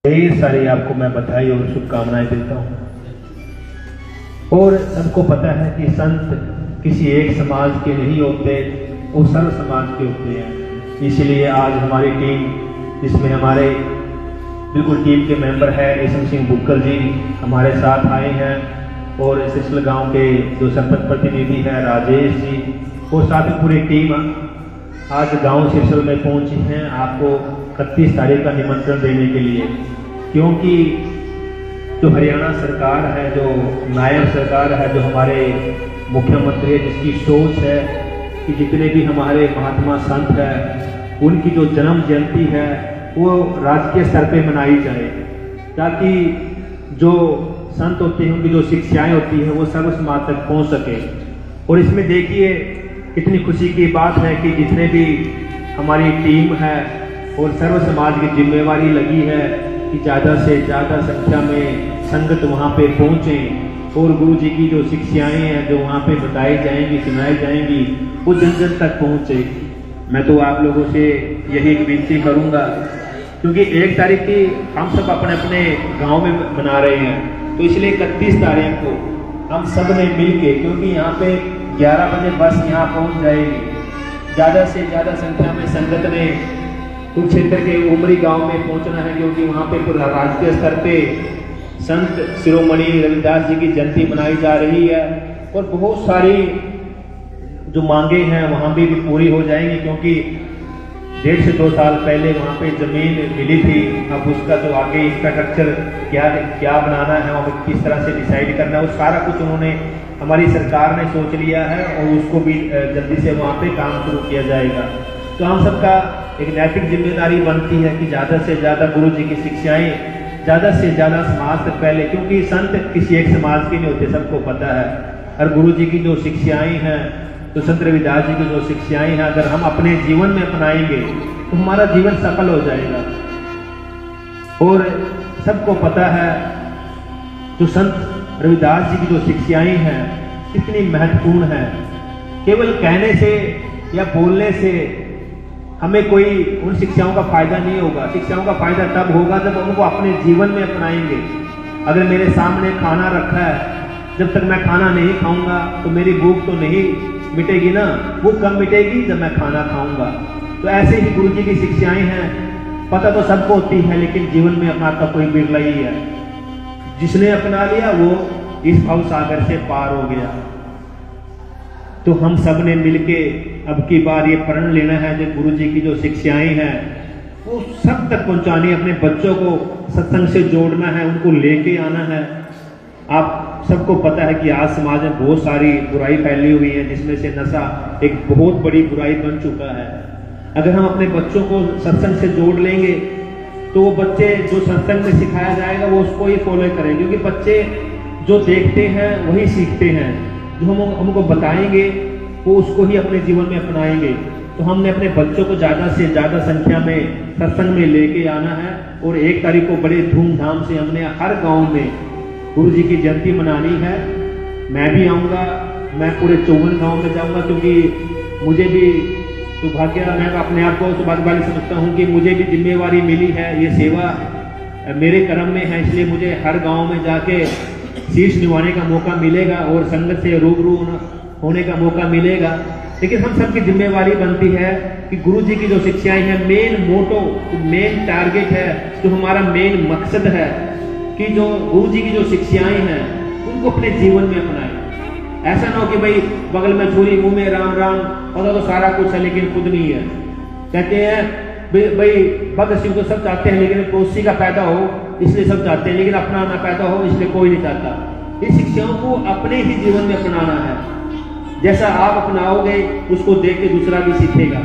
ढेर सारी आपको मैं बधाई और शुभकामनाएं देता हूँ। और सबको पता है कि संत किसी एक समाज के नहीं होते, वो सर्व समाज के होते हैं। इसलिए आज हमारी टीम, जिसमें हमारे बिल्कुल टीम के मेंबर है रेशम सिंह बुक्कल जी हमारे साथ आए हैं, और सिरसल गांव के जो सरपंच प्रतिनिधि हैं राजेश जी, और साथ ही पूरी टीम आज गांव सिरसल में पहुंची हैं आपको 31 तारीख का निमंत्रण देने के लिए। क्योंकि जो हरियाणा सरकार है, जो नायब सरकार है, जो हमारे मुख्यमंत्री है, जिसकी सोच है कि जितने भी हमारे महात्मा संत हैं उनकी जो जन्म जयंती है वो राजकीय स्तर पे मनाई जाए, ताकि जो संत होते हैं उनकी जो शिक्षाएं होती हैं वो सर्व समाज तक पहुंच सके। और इसमें देखिए कितनी खुशी की बात है कि जितने भी हमारी टीम है और सर्व समाज की जिम्मेवारी लगी है कि ज़्यादा से ज़्यादा संख्या में संगत वहाँ पे पहुँचे और गुरु जी की जो शिक्षाएं हैं जो वहाँ पे बताई जाएंगी, सुनाई जाएंगी, वो जन जन तक पहुँचे। मैं तो आप लोगों से यही विनती करूँगा, क्योंकि 1 तारीख की हम सब अपने अपने गांव में मना रहे हैं, तो इसलिए 31 तारीख को हम सब ने मिल के, क्योंकि यहाँ पे 11 बजे बस यहाँ पहुँच जाएगी, ज़्यादा से ज़्यादा संख्या में संगत ने कुरुक्षेत्र के उमरी गांव में पहुंचना है, क्योंकि वहाँ पे पूरा राष्ट्रीय स्तर पे संत शिरोमणि रविदास जी की जयंती मनाई जा रही है। और बहुत सारी जो मांगे हैं वहाँ भी पूरी हो जाएंगी, क्योंकि 1.5 से 2 साल पहले वहाँ पे जमीन मिली थी। अब उसका जो आगे इंफ्रास्ट्रक्चर क्या बनाना है और किस तरह से डिसाइड करना है, वो सारा कुछ उन्होंने हमारी सरकार ने सोच लिया है, और उसको भी जल्दी से वहाँ पे काम शुरू किया जाएगा। तो हम सबका एक नैतिक जिम्मेदारी बनती है कि ज़्यादा से ज़्यादा गुरु जी की शिक्षाएं ज़्यादा से ज़्यादा समाज तक फैले, क्योंकि संत किसी एक समाज के नहीं होते, सबको पता है। और गुरु जी की जो शिक्षाएं हैं, तो संत रविदास जी की जो शिक्षाएं हैं, अगर हम अपने जीवन में अपनाएंगे तो हमारा जीवन सफल हो जाएगा। और सबको पता है जो संत रविदास जी की जो शिक्षाएं हैं कितनी महत्वपूर्ण है। केवल कहने से या बोलने से हमें कोई उन शिक्षाओं का फायदा नहीं होगा। शिक्षाओं का फायदा तब होगा जब उनको अपने जीवन में अपनाएंगे। अगर मेरे सामने खाना रखा है, जब तक मैं खाना नहीं खाऊंगा तो मेरी भूख तो नहीं मिटेगी ना, भूख कब मिटेगी जब मैं खाना खाऊंगा। तो ऐसे ही गुरु जी की शिक्षाएं हैं, पता तो सबको होती है, लेकिन जीवन में अपनाता कोई बिरला ही है। जिसने अपना लिया वो इस भव सागर से पार हो गया। तो हम सब ने मिलके अब की बार ये प्रण लेना है, जो गुरु जी की जो शिक्षाएं हैं वो सब तक पहुंचानी है, अपने बच्चों को सत्संग से जोड़ना है, उनको लेके आना है। आप सबको पता है कि आज समाज में बहुत सारी बुराई फैली हुई है, जिसमें से नशा एक बहुत बड़ी बुराई बन चुका है। अगर हम अपने बच्चों को सत्संग से जोड़ लेंगे तो वो बच्चे जो सत्संग में सिखाया जाएगा वो उसको ही फॉलो करेंगे, क्योंकि बच्चे जो देखते हैं वही सीखते हैं। जो हम हमको बताएंगे वो उसको ही अपने जीवन में अपनाएंगे। तो हमने अपने बच्चों को ज़्यादा से ज़्यादा संख्या में सत्संग में लेके आना है। और 1 तारीख को बड़े धूमधाम से हमने हर गांव में गुरु जी की जयंती मनानी है। मैं भी आऊँगा, मैं पूरे 54 गांव में जाऊँगा, क्योंकि मुझे भी सौभाग्य, मैं अपने आप को सौभाग्यशाली समझता हूँ कि मुझे भी जिम्मेवारी मिली है, ये सेवा मेरे कर्म में है। इसलिए मुझे हर गाँव में जाके शीश निभाने का मौका मिलेगा और संगत से रूबरू होने का मौका मिलेगा। लेकिन हम सबकी जिम्मेवारी बनती है कि गुरु जी की जो शिक्षाएं हैं, मेन मोटो, मेन टारगेट है, जो हमारा मेन मकसद है कि जो गुरु जी की जो शिक्षाएं हैं उनको अपने जीवन में अपनाएं। ऐसा ना हो कि भाई बगल में छुरी, मुंह में राम राम, पता तो सारा कुछ है लेकिन खुद नहीं है। कहते हैं भाई भगत सिंह तो सब चाहते हैं, लेकिन पड़ोसी का पैदा हो इसलिए सब चाहते हैं, लेकिन अपना ना पैदा हो इसलिए कोई नहीं चाहता। इन शिक्षाओं को अपने ही जीवन में अपनाना है। जैसा आप अपनाओगे उसको देख के दूसरा भी सीखेगा।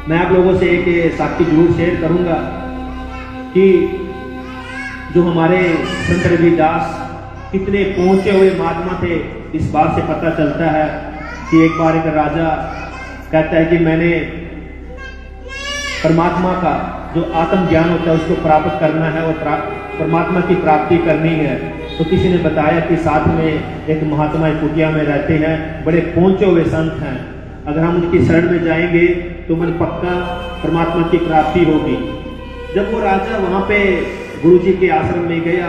मैं आप लोगों से एक साक्षी जरूर शेयर करूंगा कि जो हमारे संत रविदास कितने पहुंचे हुए महात्मा थे, इस बात से पता चलता है कि एक बार एक राजा कहता है कि मैंने परमात्मा का जो आत्म ज्ञान होता है उसको प्राप्त करना है और परमात्मा की प्राप्ति करनी है। तो किसी ने बताया कि साथ में एक महात्मा कुटिया में रहते हैं, बड़े पहुंचे हुए संत हैं, अगर हम उनकी शरण में जाएंगे तो मन पक्का परमात्मा की प्राप्ति होगी। जब वो राजा वहाँ पे गुरु जी के आश्रम में गया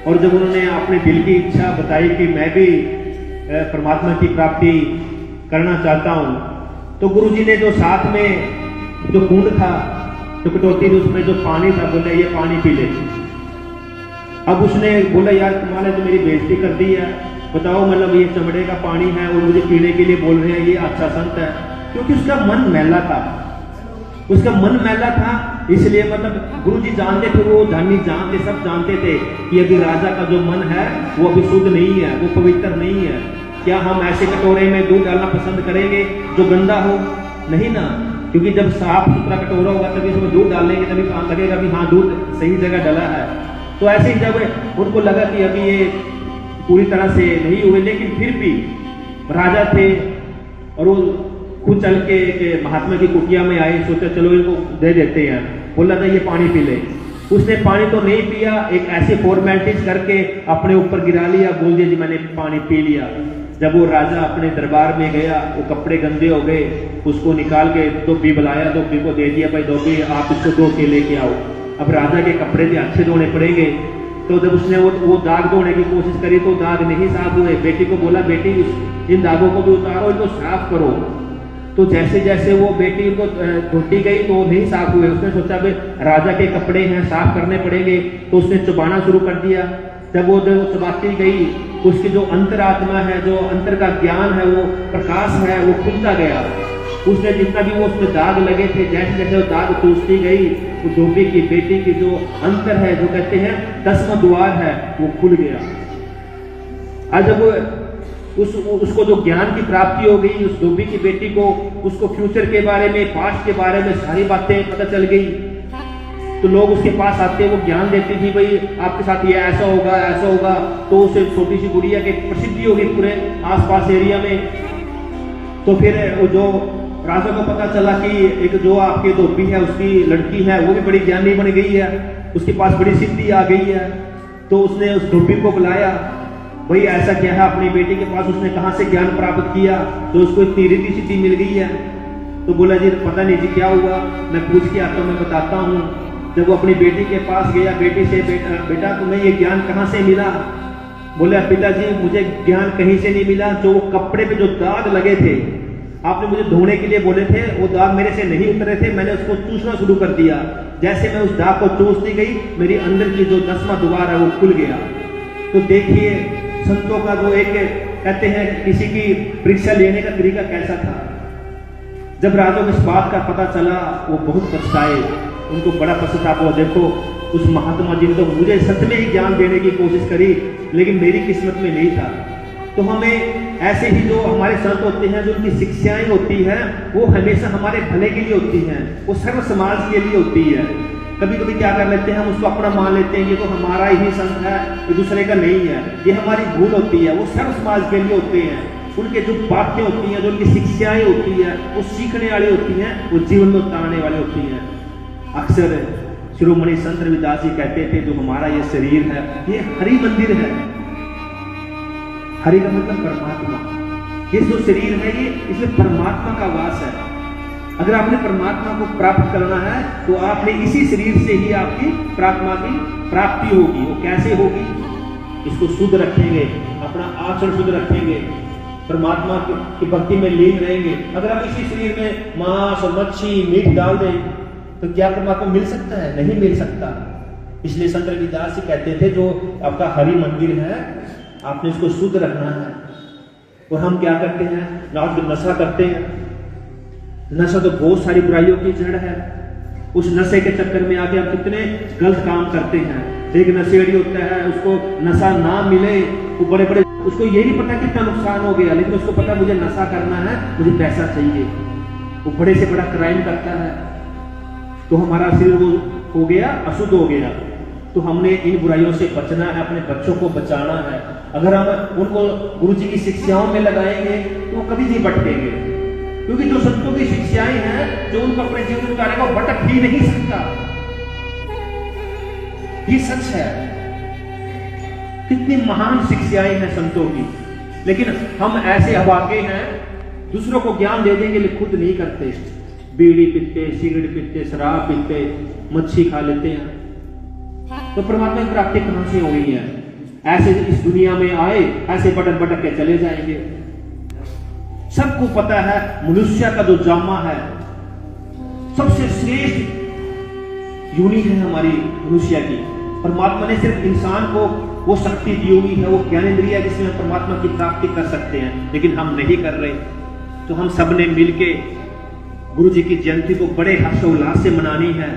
और जब उन्होंने अपने दिल की इच्छा बताई कि मैं भी परमात्मा की प्राप्ति करना चाहता हूँ, तो गुरु जी ने जो साथ में जो कुंड था, जो कटोती थी, उसमें जो पानी था, बोले ये पानी पी ले। अब उसने बोला यार तुम्हारे तो मेरी बेइज्जती कर दी है, बताओ मतलब ये चमड़े का पानी है और मुझे पीने के लिए बोल रहे हैं ये अच्छा संत है। क्योंकि उसका मन मैला था, उसका मन मैला था, इसलिए मतलब गुरु जी जानते थे, वो धनी जानते, सब जानते थे कि अभी राजा का जो मन है वो अभी शुद्ध नहीं है, वो पवित्र नहीं है। क्या हम ऐसे कटोरे में दूध डालना पसंद करेंगे जो गंदा हो? नहीं ना, क्योंकि जब साफ सुथरा कटोरा होगा तभी उसमें दूध डालेंगे, तभी काम लगेगा भी हाँ दूध सही जगह डला है। तो ऐसे ही जब उनको लगा कि अभी ये पूरी तरह से नहीं हुए, लेकिन फिर भी राजा थे और वो खुद चल के महात्मा की कुटिया में आए, सोचा चलो इनको दे देते हैं, बोला था ये पानी पी ले। उसने पानी तो नहीं पिया, एक ऐसी फॉर्मेलिटीज करके अपने ऊपर गिरा लिया, बोल दिया जी मैंने पानी पी लिया। जब वो राजा अपने दरबार में गया, वो कपड़े गंदे हो गए, उसको निकाल के धोबी बुलाया, धोबी को दे दिया, भाई धोबी आप इसको धो के लेके आओ। अब राजा के कपड़े भी अच्छे धोने पड़ेंगे, तो जब उसने वो दाग धोने की कोशिश करी तो दाग नहीं साफ हुए। बेटी को बोला बेटी इन दागों को भी उतारो, इनको साफ करो। तो जैसे जैसे वो बेटी को धोती गई तो नहीं साफ हुए। उसने सोचा भाई राजा के कपड़े हैं, साफ करने पड़ेंगे, तो उसने चबाना शुरू कर दिया। जब वो चबाती गई, उसकी जो अंतरात्मा है, जो अंतर का ज्ञान है, वो प्रकाश है, वो खुलता गया। उसने जितना भी वो उसमें दाग लगे थे, जैसे जैसे वो दाग टूटती गई, वो धोबी की बेटी की जो अंतर है, जो कहते हैं 10वां द्वार है, वो खुल गया। आज जब उसको जो ज्ञान की प्राप्ति हो गई, उस धोबी की बेटी को, उसको फ्यूचर के बारे में, पास्ट के बारे में सारी बातें पता चल गई। तो लोग उसके पास आते, वो ज्ञान देती थी, भाई आपके साथ ये ऐसा होगा, ऐसा होगा। तो उसे छोटी सी गुड़िया की प्रसिद्धि होगी पूरे आसपास एरिया में। तो फिर वो जो राजा को पता चला कि एक जो आपके धोबी है, उसकी लड़की है, वो भी बड़ी ज्ञानी बन गई है, उसके पास बड़ी सिद्धि आ गई है। तो उसने उस धोबी को बुलाया, भाई ऐसा क्या है अपनी बेटी के पास, उसने कहाँ से ज्ञान प्राप्त किया तो उसको इतनी रिद्धि सिद्धि मिल गई है? तो बोला जी पता नहीं जी क्या हुआ, मैं पूछ के आता हूँ, मैं बताता हूँ। जब वो अपनी बेटी के पास गया, बेटी से बेटा तुम्हें ये ज्ञान कहाँ से मिला? बोले पिताजी मुझे ज्ञान कहीं से नहीं मिला, जो कपड़े पे जो दाग लगे थे, आपने मुझे धोने के लिए बोले थे, वो दाग मेरे से नहीं उतरे थे, मैंने उसको चूसना शुरू कर दिया। जैसे मैं उस दाग को चूसती गई, मेरी अंदर की जो 10वां द्वार है वो खुल गया। तो देखिए संतों का जो एक कहते हैं किसी की परीक्षा लेने का तरीका कैसा था। जब राजा को इस बात का पता चला, वो बहुत पछताए, उनको बड़ा पछतावा हुआ। देखो उस महात्मा जी ने तो मुझे सच में ही ज्ञान देने की कोशिश करी, लेकिन मेरी किस्मत में नहीं था। तो हमें ऐसे ही जो हमारे संत होते हैं, जो उनकी शिक्षाएं होती हैं, वो हमेशा हमारे भले के लिए होती हैं, वो सर्व समाज के लिए होती है। कभी कभी क्या कर लेते हैं, हम उसको अपना मान लेते हैं, ये तो हमारा ही संत है, ये दूसरे का नहीं है, ये हमारी भूल होती है। वो सर्व समाज के लिए होते हैं, उनके जो बातें होती हैं, जो उनकी शिक्षाएं होती है, वो सीखने वाली होती हैं, वो जीवन में उतारने वाली होती हैं। अक्सर शिरोमणि संत रविदास जी कहते थे जो हमारा ये शरीर है, ये हरि मंदिर है। हरि का मतलब परमात्मा। ये जो शरीर है, ये इसमें परमात्मा का वास है। अगर आपने परमात्मा को प्राप्त करना है तो आपने इसी शरीर से ही आपकी परमात्मा की प्राप्ति होगी। वो कैसे होगी? इसको शुद्ध रखेंगे, अपना आचरण शुद्ध रखेंगे, परमात्मा की भक्ति में लीन रहेंगे। अगर हम इसी शरीर में मांस और मच्छी मीट डाल दें तो क्या परमात्मा मिल सकता है? नहीं मिल सकता। इसलिए संत रविदास जी कहते थे जो आपका हरि मंदिर है, आपने इसको शुद्ध रखना है। और हम क्या करते हैं? रात को नशा करते हैं। नशा तो बहुत सारी बुराइयों की जड़ है। उस नशे के चक्कर में आके हम कितने गलत काम करते हैं। एक नशेड़ी होता है, उसको नशा ना मिले, वो बड़े बड़े, उसको ये नहीं पता कितना नुकसान हो गया, लेकिन उसको पता मुझे नशा करना है, मुझे पैसा चाहिए, वो बड़े से बड़ा क्राइम करता है। तो हमारा शरीर वो हो गया, अशुद्ध हो गया। तो हमने इन बुराइयों से बचना है, अपने बच्चों को बचाना है। अगर हम उनको गुरु जी की शिक्षाओं में लगाएंगे तो वो कभी नहीं भटकेंगे, क्योंकि जो संतों की शिक्षाएं हैं, जो उनको अपने जीवन में उतारेगा, वो भटक ही नहीं सकता। ये सच है। कितनी महान शिक्षाएं हैं संतों की, लेकिन हम ऐसे अभागे हैं, दूसरों को ज्ञान दे देंगे लेकिन खुद नहीं करते। बीड़ी पीते, सिगरेट पीते, शराब पीते, मच्छी खा लेते हैं, तो परमात्मा की प्राप्ति कहां से होनी है? ऐसे इस दुनिया में आए, ऐसे भटक भटक के चले जाएंगे। सबको पता है मनुष्य का जो जामा है, सबसे श्रेष्ठ यूनि है हमारी मनुष्य की। परमात्मा ने सिर्फ इंसान को वो शक्ति दी हुई है, वो ज्ञानेंद्रिय है जिसमें हम परमात्मा की प्राप्ति कर सकते हैं, लेकिन हम नहीं कर रहे। तो हम सब ने मिलके गुरु जी की जयंती को बड़े हर्षोल्लास से मनानी है।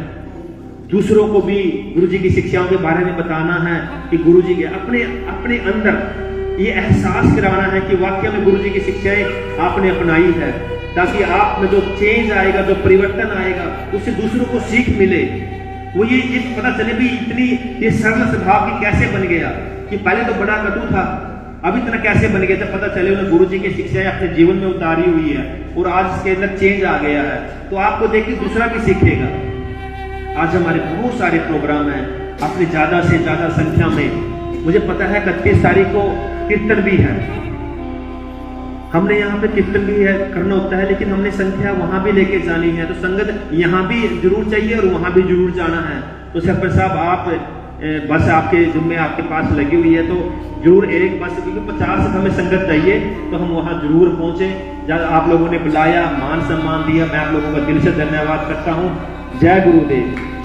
दूसरों को भी गुरु जी की शिक्षाओं के बारे में बताना है कि गुरु जी के अपने अंदर ये एहसास कराना है कि वाकई में गुरु जी की शिक्षाएं आपने अपनाई है, ताकि आप में जो चेंज आएगा, जो परिवर्तन आएगा, उससे दूसरों को सीख मिले। वो ये पता चले भी इतनी ये सरल स्वभाव की कैसे बन गया, कि पहले तो बड़ा कटु था, अब इतना कैसे बन गया। जब पता चले उन्हें गुरु जी की शिक्षाएं अपने जीवन में उतारी हुई है और आज इसके अंदर चेंज आ गया है, तो आपको देख के दूसरा भी सीखेगा। आज हमारे बहुत सारे प्रोग्राम हैं, अपनी ज्यादा से ज्यादा संख्या में। मुझे पता है 31 तारीख को कीर्तन भी है, हमने यहाँ पे कीर्तन भी है करना होता है, लेकिन हमने संख्या वहां भी लेके जानी है, तो संगत यहाँ भी जरूर चाहिए और वहां भी जरूर जाना है। तो सरपंच साहब, आप बस आपके जिम्मे आपके पास लगी हुई है, तो जरूर एक बस, क्योंकि 50 हमें संगत चाहिए, तो हम वहां जरूर पहुंचे। जब आप लोगों ने बुलाया, मान सम्मान दिया, मैं आप लोगों का दिल से धन्यवाद करता हूँ। जय गुरुदेव।